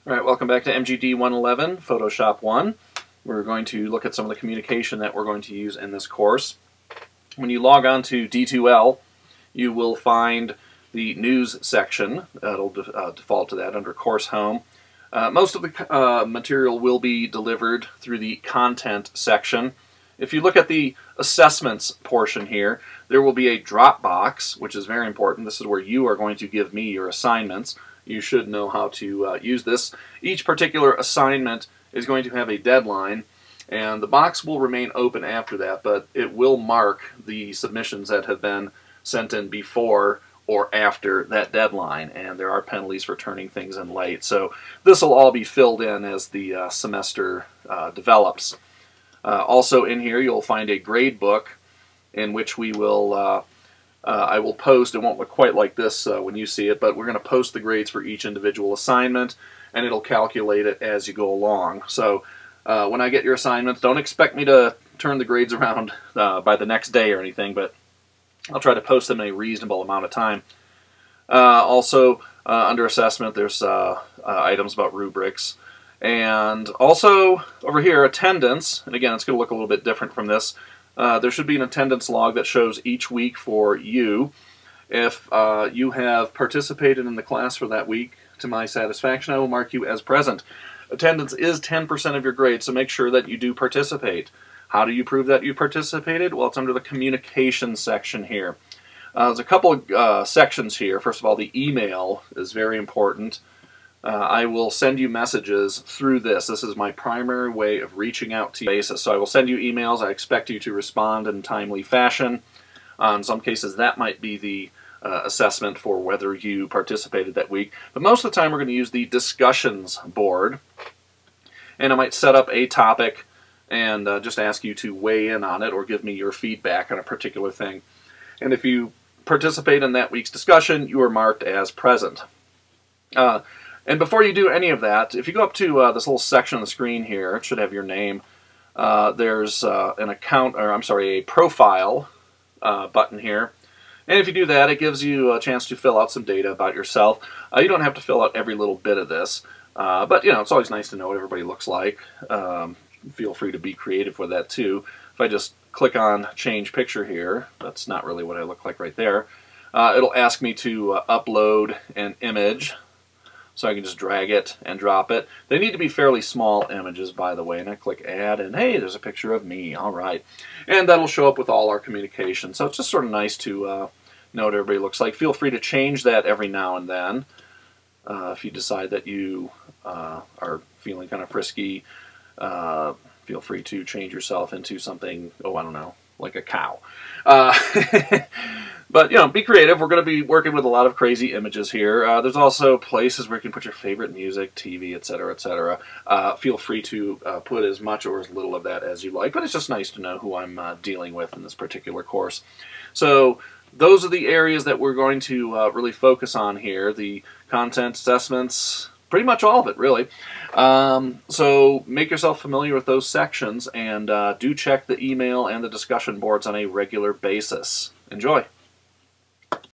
Alright, welcome back to MGD 111, Photoshop 1. We're going to look at some of the communication that we're going to use in this course. When you log on to D2L, you will find the News section. It'll default to that under Course Home. Most of the material will be delivered through the Content section. If you look at the Assessments portion here, there will be a drop box, which is very important. This is where you are going to give me your assignments. You should know how to use this. Each particular assignment is going to have a deadline, and the box will remain open after that, but it will mark the submissions that have been sent in before or after that deadline, and there are penalties for turning things in late. So this will all be filled in as the semester develops. Also in here you'll find a grade book in which we will I will post. It won't look quite like this when you see it, but we're going to post the grades for each individual assignment, and it'll calculate it as you go along. So when I get your assignments, don't expect me to turn the grades around by the next day or anything, but I'll try to post them in a reasonable amount of time. Also, under assessment, there's items about rubrics. And also, over here, attendance. And again, it's going to look a little bit different from this. There should be an attendance log that shows each week for you. If you have participated in the class for that week to my satisfaction, I will mark you as present. Attendance is 10% of your grade, so make sure that you do participate. How do you prove that you participated? Well, it's under the communication section here. There's a couple of sections here. First of all, the email is very important. I will send you messages through this. This is my primary way of reaching out to you. So I will send you emails. I expect you to respond in a timely fashion. In some cases, that might be the assessment for whether you participated that week. But most of the time, we're going to use the discussions board. And I might set up a topic and just ask you to weigh in on it or give me your feedback on a particular thing. And if you participate in that week's discussion, you are marked as present. And before you do any of that, if you go up to this little section on the screen here, it should have your name. There's a profile button here. And if you do that, it gives you a chance to fill out some data about yourself. You don't have to fill out every little bit of this, but you know, it's always nice to know what everybody looks like. Feel free to be creative with that too. If I just click on change picture here, that's not really what I look like right there. It'll ask me to upload an image. So I can just drag it and drop it. They need to be fairly small images, by the way. And I click add, and hey, there's a picture of me. All right. And that'll show up with all our communication. So it's just sort of nice to know what everybody looks like. Feel free to change that every now and then. If you decide that you are feeling kind of frisky, feel free to change yourself into something, oh, I don't know, like a cow. But, you know, be creative. We're going to be working with a lot of crazy images here. There's also places where you can put your favorite music, TV, etc., etc. Feel free to put as much or as little of that as you like, but it's just nice to know who I'm dealing with in this particular course. So those are the areas that we're going to really focus on here. The content assessments, pretty much all of it, really. So make yourself familiar with those sections, and do check the email and the discussion boards on a regular basis. Enjoy.